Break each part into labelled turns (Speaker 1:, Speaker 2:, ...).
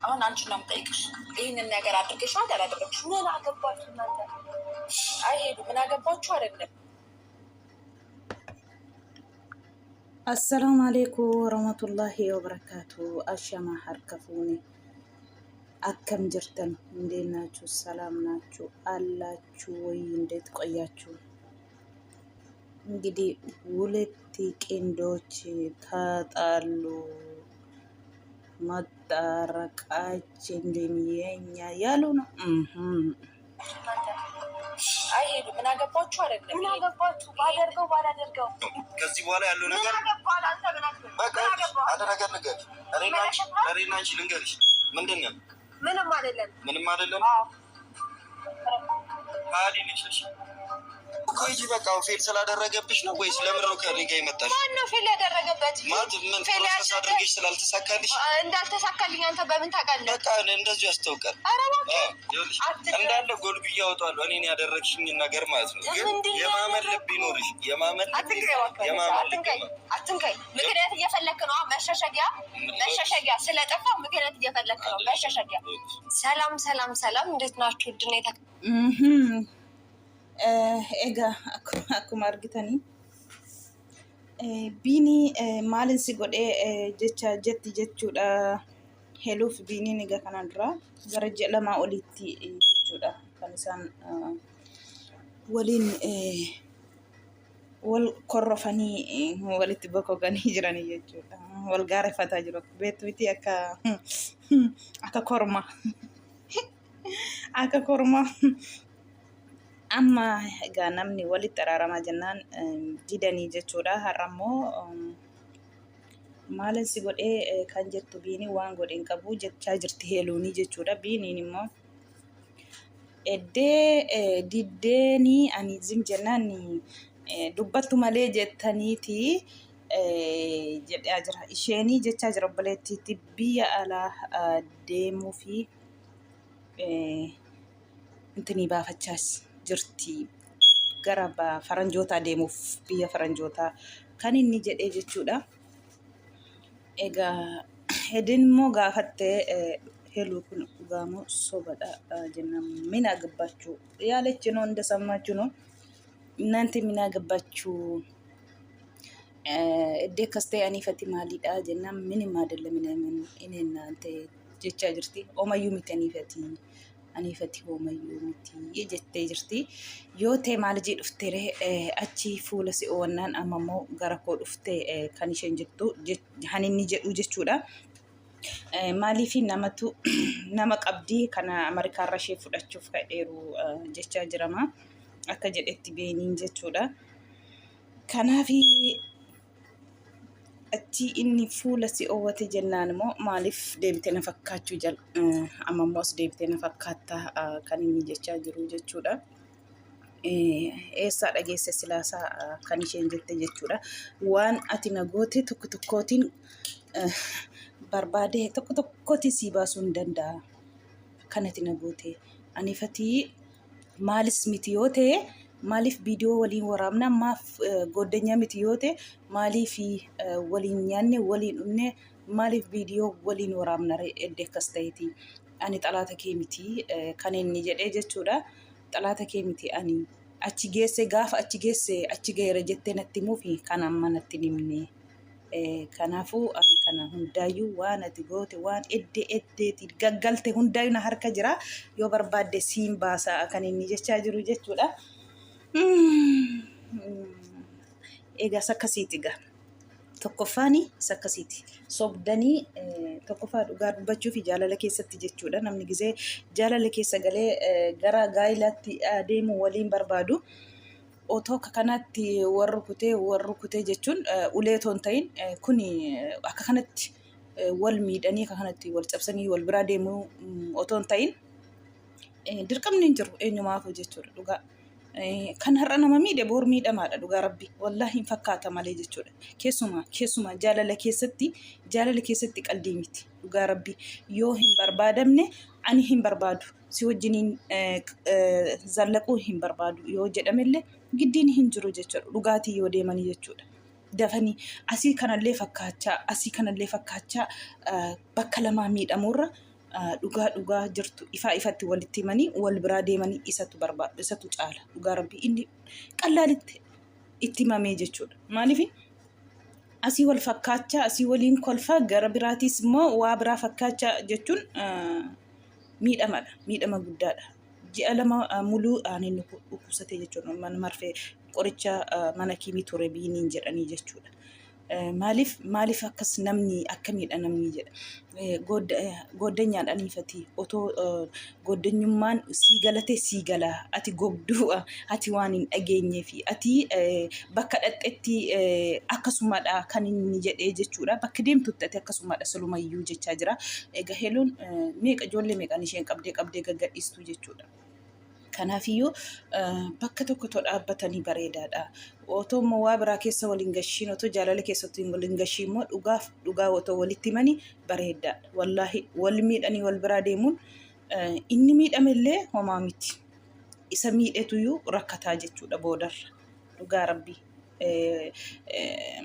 Speaker 1: አሁን አንቺ ነው የምጠይቅሽ። ይህንን ነገር አድርገሻል አላደረግሽ? ምን አገባችሁ እናንተ? አይሄዱ ምን አገባችሁ አይደለም።
Speaker 2: አሰላሙ አሌይኩም ወረህመቱላሂ ወበረካቱ። አሸማ ሀርከፉኒ አከም ጅርተን እንዴት ናችሁ? ሰላም ናችሁ አላችሁ ወይ? እንዴት ቆያችሁ? እንግዲህ ሁለት ቄንዶች ተጣሉ። መጣረቃችን የኛ ያሉ ነው።
Speaker 1: አይሄዱ ምን አገባችሁ አይደለም። ምን አገባችሁ? ባደርገው ባላደርገው
Speaker 3: ከዚህ በኋላ ያለው ነገር በቃ አንድ ነገር ንገር። እኔና አንቺ ልንገርሽ፣ ምንድን ነው?
Speaker 1: ምንም አይደለም።
Speaker 3: ምንም አይደለም። ታዲያ ነሽ ቆይ በቃ ፌል ስላደረገብሽ ነው ወይስ ለምን ነው ከኔ ጋር የመጣሽ?
Speaker 1: ማን ነው ፌል ያደረገበት?
Speaker 3: ማለት ምን ፕሮሰስ አድርገሽ ስላልተሳካልሽ?
Speaker 1: እንዳልተሳካልኝ አንተ በምን ታውቃለህ?
Speaker 3: በቃ እንደዚህ ያስታውቃል። እንዳለ ጎልብ እያወጣሉ እኔን ያደረግሽኝ ነገር ማለት ነው። ግን የማመን ልብ ይኖርሽ። የማመን
Speaker 1: አትንከኝ። ምክንያት እየፈለክ ነው። መሸሸጊያ ስለጠፋ ምክንያት እየፈለክ ነው። መሸሸጊያ። ሰላም እንዴት ናችሁ? ድኔታ
Speaker 2: egaa akkuma argitanii biini maalin si godhee jetti jechuudha. Heluuf biiniin egaa kanaan dura gara ji'a lamaa olitti jechuudha kan isaan waliin wal korrofanii walitti bokkokanii jiranii jechuudha. Wal gaarreeffataa jiru. Beektuuti akka korma amma egaa namni walitti araaramaa jennaan didanii jechuudha. Har'ammoo maalin si godhee kan jettu biinii waan godheen qabu jechaa jirti heeluunii jechuudha. Biiniin immoo diddeenii ani zim jennaan dubbattu malee jettaniiti jedhaa jira. Isheenii jechaa jira obboleettiitti biyya alaa deemuu fi intinii baafachaas jirti gara faranjootaa deemuuf biyya faranjootaa kan inni jedhee jechuudha. Egaa hedin immoo gaafattee heeluu kun dhugaamoo sobadha jennaan mina gabbachuu yaalechi ነው እንደሰማችሁ ነው እናንተ mina gabbachuu እዴ ከስቴ አኒፈቲ ማሊዳ jennaan ምንም አይደለም እኔ እናንተ ጀቻ jirti ኦማዩ ሚተኒፈቲ aniifati hoomayyuu miti jettee jirti. Yoo ta'e maal jedhu dhuftere achi fuula si oowwannaan amma immoo gara koo dhufte kan isheen jettu haninni jedhu jechuudha. Maaliif nama qabdii kana Ameerikaarra ishee fudhachuuf ka'eeru jechaa jirama akka jedhetti beeniin jechuudha. Kanaaf achi inni fuula si oowwate jennaan immoo maaliif deebitee na fakkaachuu amma immoo as deebitee na fakkaattaa kan inni jechaa jiru jechuudha. Eessaa dhageesse silaasaa kan isheen jette jechuudha. Waan ati na goote tokko tokkootiin barbaadee tokko tokkootiin sii baasuu hin danda'a. Kan ati na goote aniifatii maalis miti yoo ta'e maaliif viidiyoo waliin waraabna maaf goddanyaa miti yoo ta'e maaliif waliin nyaanne waliin dhumne maaliif viidiyoo waliin waraabna edde akkas ta'eeti. Ani xalaata kee miti kan inni jedhee jechuudha. Xalaata kee miti ani achi geesse gaafa achi geesse achi gaheera jettee natti himuuf kan amma natti himne. Kanaafuu ani kana hundaayyuu waan ati goote waan eddeetti gaggalte hundaayyuu na harka jira. Yoo barbaadde siin baasaa kan inni jechaa jiru jechuudha. Egaa sakkasiiti egaa tokkoffaani sakkasiiti sobdanii tokkoffaa dhugaa dubbachuu fi jaalala keessatti jechuudha. Namni gisee jaalala keessa galee gara gaa'ilaatti deemu waliin barbaadu otoo kanatti warri kutee jechuun ulee toon ta'in kun akka kanatti wal miidhanii akka kanatti wal cabsanii wal biraa deemuu otoo hin ta'in dirqamni hin jiru eenyumaafuu jechuudha. Dhugaa kan har'a nama miidhe boor miidhamaadha dhugaa rabbi wallaahi hin fakkaata malee jechuudha. Keessumaa jaalala keessatti qalbii miti dhugaa rabbi yoo hin barbaadamne ani hin barbaadu si wajjiniin zallaquu hin barbaadu yoo jedhamellee giddiin hin jiru jechuudha. Dhugaatii yoo deemanii jechuudha. Dafanii asii kanallee fakkaachaa bakka lamaa miidhamurra dhugaa jirtu ifatti walitti himanii wal biraa deemanii isatu barbaadu isatu caala dhugaa rabbii inni qallaalitti itti himamee jechuudha. Maaliif asii wal fakkaachaa asii waliin kolfaa gara biraatis immoo waa biraa fakkaachaa jechuun miidhama guddaadha. Ji'a 2 muluu aanin dhukkubsate jechuudha. Mana marfee qoricha mana kiimii ture biiniin jedhanii jechuudha. Maaliif akkas namni akkamiidha namni jedha. Gooddanyaadhaan ifati otoo gooddanyummaan sii galate sii galaa ati gobduu ati waan hin dhageenyee fi ati bakka dhaqxetti akkasumadha kan inni jedhee jechuudha. Bakka deemtutti ati akkasumadha salumayyuu jechaa jira. Egaa Heeluun ijoollee meeqaan isheen qabdee gaggadhiistu jechuudha. Kanaafiyyuu bakka tokkotti dhaabbatanii bareedaadha. Otoo immoo waa biraa keessa waliin gashiin otoo jaalala keessatti waliin gashiin immoo dhugaa otoo walitti himanii bareedaadha. Wallaahi wal miidhanii wal biraa deemuun inni miidhamellee homaa miti. Isa miidhetuyyuu rakkataa jechuudha boodarra. Dhugaa rabbii.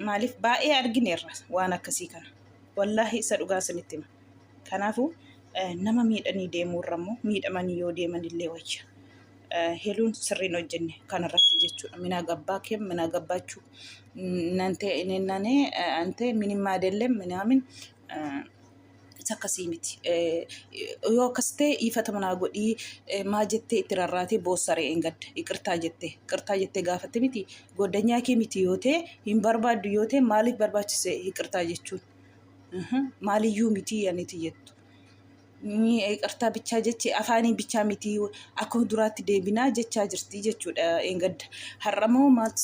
Speaker 2: Maaliif baay'ee argineerra waan akkasii kana. Wallaahi isa dhugaa sanitti hima. Kanaafuu nama miidhanii deemuurra immoo miidhamanii yoo deemanillee wayya. Heeluun sirriin hojjenne kanarratti jechuudha. Mina gabbaachuu ante ምንም አይደለም ምናምን akkasii miti. Yoo akkas ta'e ifata manaa godhii maa jettee itti rarraatee boossaree engadda iqirtaa jettee gaafatte miti. Goddanyaa kee miti yoo ta'e hin barbaaddu yoo ta'e maaliif barbaachise iqirtaa jechuun maaliyyuu miti yaniti jettu. Iqirtaa bichaa jechi afaanii bichaa miti akkuma duraatti deebinaa jechaa jirti jechuudha engadda. Har'amoo maaltu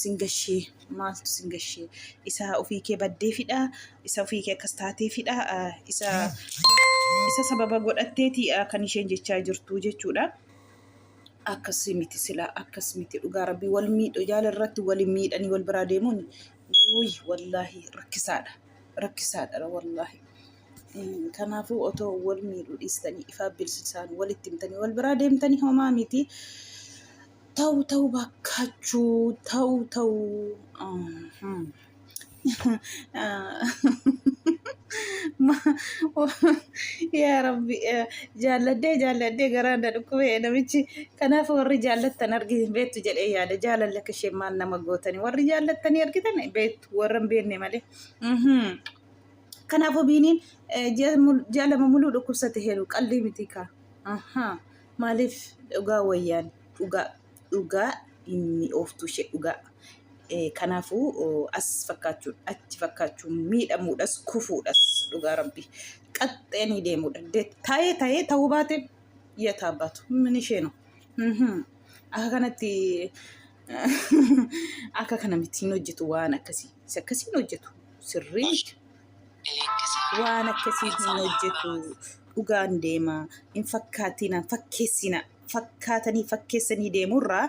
Speaker 2: singashee isa ofii kee baddeefidha isa ofii kee akkas taateefidha isa sababa godhatteeti kan isheen jechaa jirtu jechuudha. Akkas miti silaa akkas miti dhugaa rabbii wal miidho jaalarratti wal miidhanii wal biraa deemuun wallaahi rakkisaadha wallaahi. Kanaafuu otoo wal miidhuu dhiistanii ifaa bilsisaan walitti himtanii wal biraa deemtanii homaa miti. Ta'u bakkaachuu ta'u. Yaa Rabbi jaalladhee garaadha dhukkubee namichi. Kanaaf warri jaallattan argitan beektu jedhee yaada. Jaalala akka isheen maal nama gootanii warri jaallattanii argitan beektu warra hin beekne malee. Kanaafuu biiniin jaalama muluu dhukkubsate Heeluu qalbii miti kaa. Maaliif dhugaa wayyaan dhugaa inni ooftu ishee dhugaa. Kanaafuu as fakkaachuun achi fakkaachuun miidhamuudhas kufuudhas dhugaa rabbii qaxxeenii deemuudha. Taa'ee ta'uu baate yaata abbaatu min isheenu. Akka kanatti akka kana miti hin hojjetu waan akkasii. Akkasiin hojjetu sirrii miti. Waan akkasii hin hojjetu dhugaan deema hin fakkaatina fakkeessanii deemurraa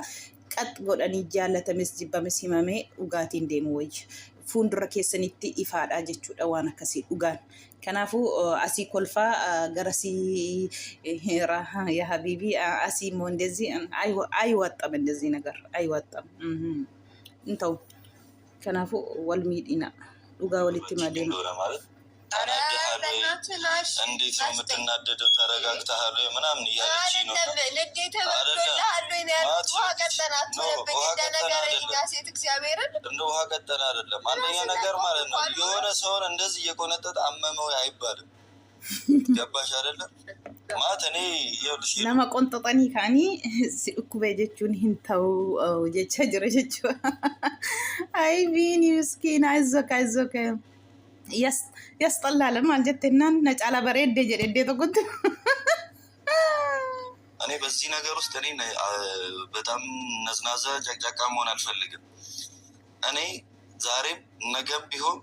Speaker 2: qax godhanii jaallatames jibbames himamee dhugaatiin deemu wayya. Fuuldura keessanitti ifaadhaa jechuudha waan akkasii dhugaan. Kanaafuu asii kolfaa garasii ያ ሀቢቢ asii immoo እንደዚህ አይወጣም እንደዚህ ነገር አይወጣም እንተው። Kanaafuu wal miidhina dhugaa walitti madeema.
Speaker 3: እንዴት ነው የምትናደደው? ተረጋግተሃል ወይ ምናምን እያለች ነው። እንደ ውሃ ቀጠን አይደለም። አንደኛ ነገር ማለት ነው የሆነ ሰውን እንደዚህ እየቆነጠጠ አመመው አይባልም። ገባሽ አይደለም? ማለት እኔ ይኸውልሽ
Speaker 2: nama qonxoxanii kaanii si dhukkubee jechuun hin ta'u jechaa jira jechuudha. Ay biini miskiina አይዞህ ያስጠላል ማለት ጀተናን ነጫላ በሬዴ ጀዴ ተቆጥ
Speaker 3: እኔ በዚህ ነገር ውስጥ እኔ በጣም ነዝናዛ ጨቅጫቃ መሆን አልፈልግም። እኔ ዛሬም ነገም ቢሆን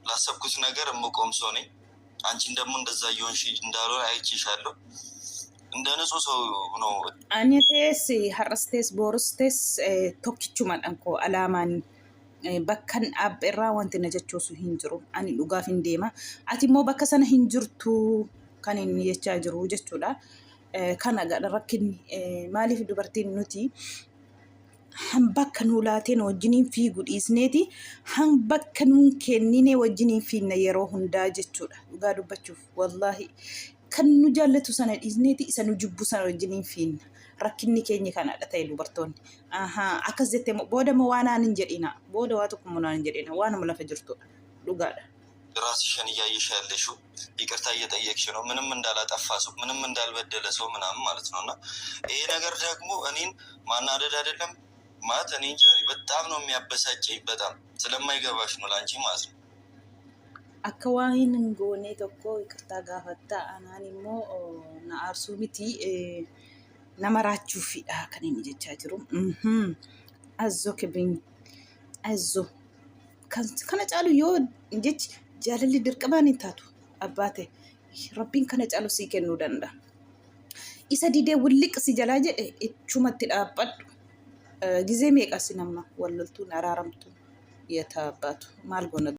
Speaker 3: ላሰብኩት ነገር የምቆም ሰው ነኝ። አንቺን ደግሞ እንደዛ እየሆንሽ እንዳልሆነ አይቼሻለሁ። እንደ ንጹህ ሰው ነው
Speaker 2: አኔቴስ ሀረስቴስ ቦርስቴስ ቶኪቹማን አንኮ አላማን bakkan dhaabbeerraa wanti na jechoosu hin jiru. Ani dhugaaf hin deema. Ati immoo bakka sana hin jirtu kan inni jechaa jiru jechuudha. Kana gara rakkinni maaliif dubartiin nuti bakka nuu laateen wajjiniin fiigu dhiisneeti bakka nuun kennine wajjiniin fiinna yeroo hundaa jechuudha. Dhugaa dubbachuuf wallaahi kan nu jaallatu sana dhiisneeti isa nu jibbu sana wajjiniin fiinna. Rakkinni keenya kanadha ta'e dubartoonni. Akkas jettee booda moo waan aan hin jedhina. Booda waa tokko moo hin jedhina. Waanuma lafa jirtudha. Dhugaadha.
Speaker 3: ራስሽን እያየሽ ያለሽው ይቅርታ እየጠየቅሽ ነው። ምንም እንዳላጠፋ ሰው ምንም እንዳልበደለ ሰው ምናምን ማለት ነው። እና ይሄ ነገር ደግሞ እኔን ማናደድ አይደለም ማለት እኔ እንጂ በጣም ነው የሚያበሳጨኝ። በጣም ስለማይገባሽ ነው ለአንቺ ማለት ነው።
Speaker 2: አካዋይን ጎኔ ተኮ ይቅርታ ጋፈታ አናን ሞ ናአርሱ ሚቲ ነመራችሁ ፊዳ ከኔ ጀቻ ጅሩ አዞ ከብኝ አዞ ከነ ጫሉ ዮ እንጀች jaalalli dirqamaan hin taatu abbaate rabbiin kana caalu sii kennuu danda'a. Isa didee wulliqsi jalaa jedhe ichumatti dhaabbadhu. Gizee meeqasi nama walloltuun araaramtuun yeta abbaatu maal goona.